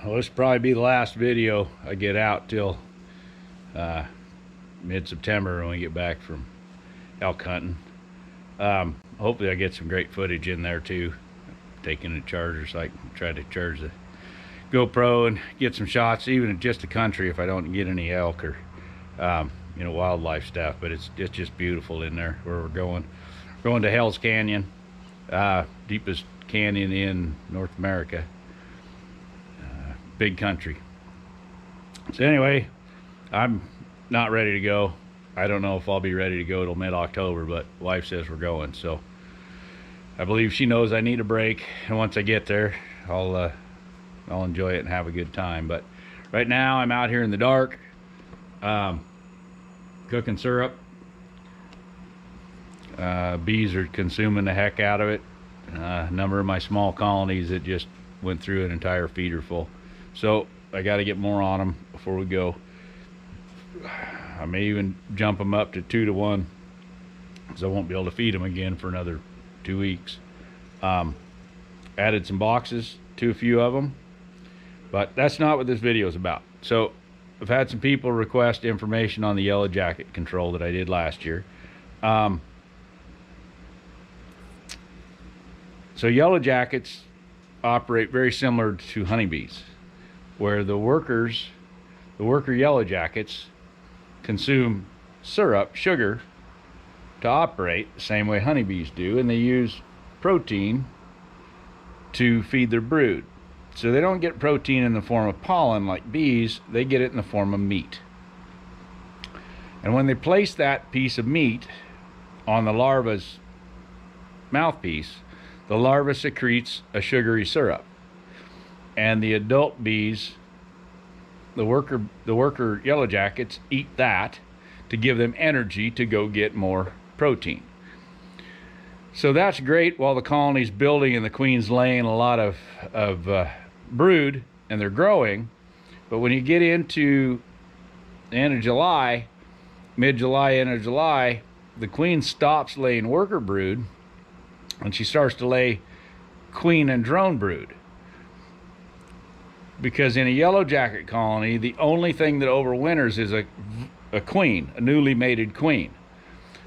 Well, this will probably be the last video I get out till mid-September when we get back from elk hunting. Hopefully I get some great footage in there too. Taking a charger so I can try to charge the GoPro and get some shots, even in just the country if I don't get any elk or wildlife stuff. But it's just beautiful in there where we're going. We're going to Hell's Canyon, deepest canyon in North America. Big country. So anyway, I'm not ready to go. I don't know if I'll be ready to go till mid-October, but wife says we're going, so I believe she knows I need a break, and once I get there I'll enjoy it and have a good time. But right now I'm out here in the dark, cooking syrup. Bees are consuming the heck out of it. A number of my small colonies that just went through an entire feeder full, so I got to get more on them before we go. I may even jump them up to 2 to 1, because I won't be able to feed them again for another 2 weeks. Added some boxes to a few of them, but that's not what this video is about. So I've had some people request information on the yellow jacket control that I did last year. So yellow jackets operate very similar to honeybees, where the worker yellow jackets consume syrup, sugar, to operate the same way honeybees do, and they use protein to feed their brood. So they don't get protein in the form of pollen like bees, they get it in the form of meat. And when they place that piece of meat on the larva's mouthpiece, the larva secretes a sugary syrup, and the adult bees, the worker yellow jackets, eat that to give them energy to go get more protein. So that's great while the colony's building and the queen's laying a lot of brood and they're growing. But when you get into the end of July, mid-July, end of July, the queen stops laying worker brood and she starts to lay queen and drone brood. Because in a yellow jacket colony, the only thing that overwinters is a queen, a newly mated queen.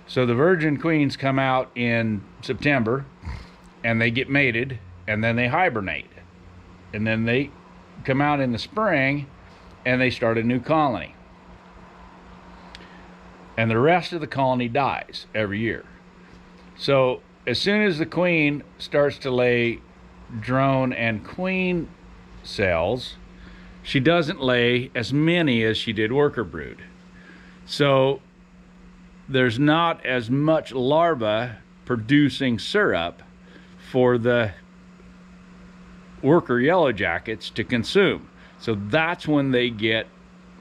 So the virgin queens come out in September and they get mated, and then they hibernate, and then they come out in the spring and they start a new colony, and the rest of the colony dies every year. So as soon as the queen starts to lay drone and queen cells, she doesn't lay as many as she did worker brood. So there's not as much larva producing syrup for the worker yellow jackets to consume. So that's when they get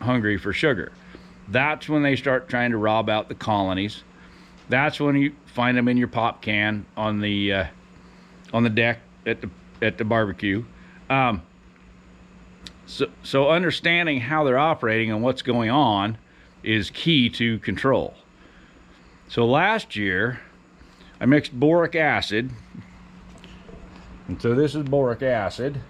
hungry for sugar. That's when they start trying to rob out the colonies. That's when you find them in your pop can on the deck at the barbecue. So understanding how they're operating and what's going on is key to control. So last year I mixed boric acid, and so this is boric acid.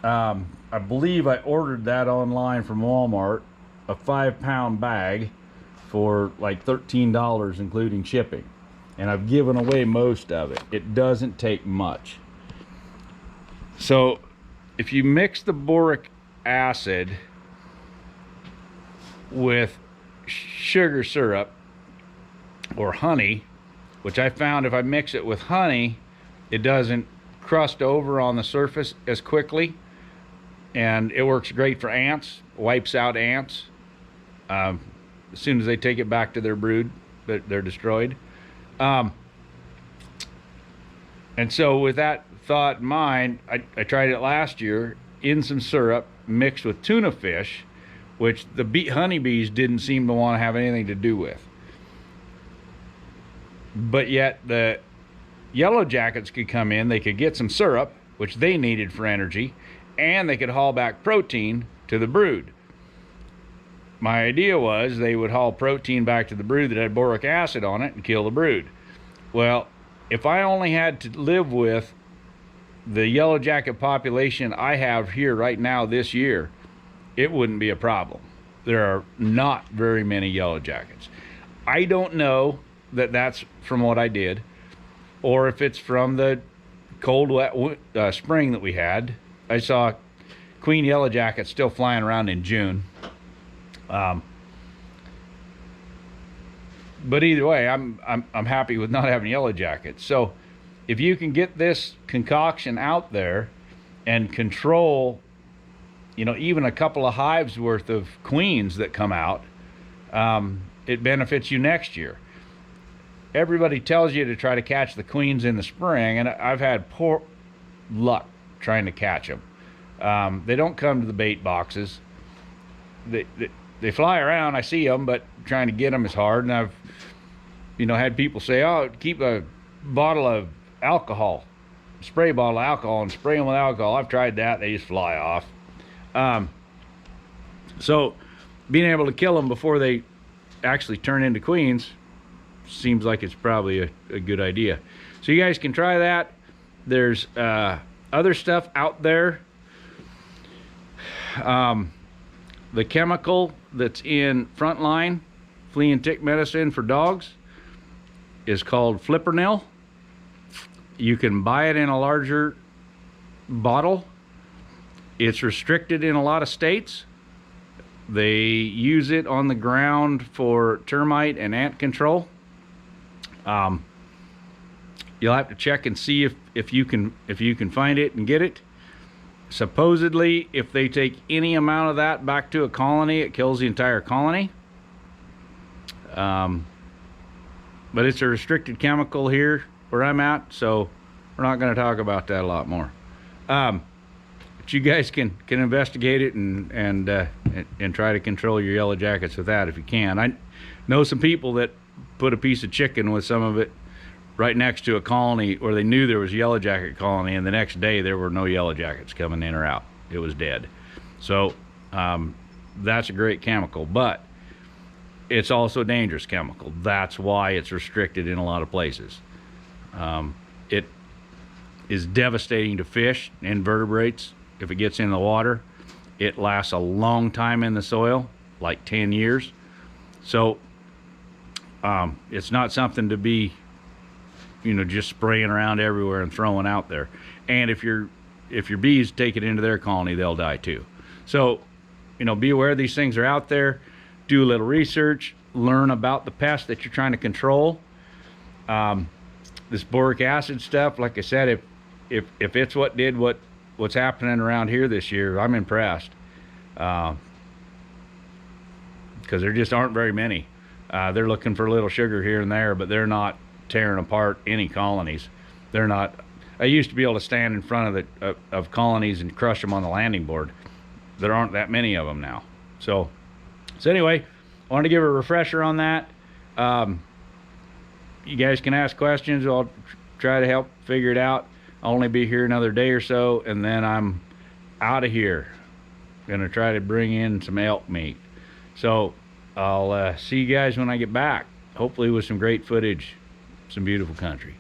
I believe I ordered that online from Walmart, a 5-pound bag for like $13 including shipping, and I've given away most of it. It doesn't take much. So if you mix the boric acid with sugar syrup or honey, which I found if I mix it with honey, it doesn't crust over on the surface as quickly, and it works great for ants, wipes out ants. As soon as they take it back to their brood, they're destroyed. And so with that thought in mind, I tried it last year in some syrup mixed with tuna fish, which the honeybees didn't seem to want to have anything to do with. But yet the yellow jackets could come in, they could get some syrup, which they needed for energy, and they could haul back protein to the brood. My idea was they would haul protein back to the brood that had boric acid on it and kill the brood. Well, if I only had to live with the yellow jacket population I have here right now this year, it wouldn't be a problem. There are not very many yellow jackets. I don't know that that's from what I did, or if it's from the cold, wet spring that we had. I saw queen yellow jackets still flying around in June. But either way, I'm happy with not having yellow jackets. So if you can get this concoction out there and control, even a couple of hives worth of queens that come out, it benefits you next year. Everybody tells you to try to catch the queens in the spring, and I've had poor luck trying to catch them. They don't come to the bait boxes. They fly around. I see them, but trying to get them is hard. And I've, had people say, "Oh, keep a bottle of alcohol, spray bottle of alcohol, and spray them with alcohol." I've tried that. They just fly off. So being able to kill them before they actually turn into queens seems like it's probably a good idea. So you guys can try that. There's other stuff out there. The chemical that's in Frontline flea and tick medicine for dogs is called Flipronil. You can buy it in a larger bottle. It's restricted in a lot of states. They use it on the ground for termite and ant control. You'll have to check and see if you can find it and get it. Supposedly, if they take any amount of that back to a colony, it kills the entire colony. But it's a restricted chemical here where I'm at, so we're not going to talk about that a lot more. But you guys can investigate it and try to control your yellow jackets with that if you can. I know some people that put a piece of chicken with some of it right next to a colony where they knew there was a yellow jacket colony, and the next day there were no yellow jackets coming in or out. It was dead. So that's a great chemical, but it's also a dangerous chemical. That's why it's restricted in a lot of places. It is devastating to fish, invertebrates. If it gets in the water, it lasts a long time in the soil, like 10 years. So it's not something to be just spraying around everywhere and throwing out there. And if your bees take it into their colony, they'll die too. So, be aware these things are out there. Do a little research, learn about the pest that you're trying to control. This boric acid stuff, like I said, if it's what did what's happening around here this year, I'm impressed. Because there just aren't very many. They're looking for a little sugar here and there, but they're not tearing apart any colonies. They're not. I used to be able to stand in front of colonies and crush them on the landing board. There aren't that many of them now. So anyway, I wanted to give a refresher on that. You guys can ask questions. I'll try to help figure it out. I'll only be here another day or so, and then I'm out of here. Gonna try to bring in some elk meat. So I'll see you guys when I get back, hopefully with some great footage, some beautiful country.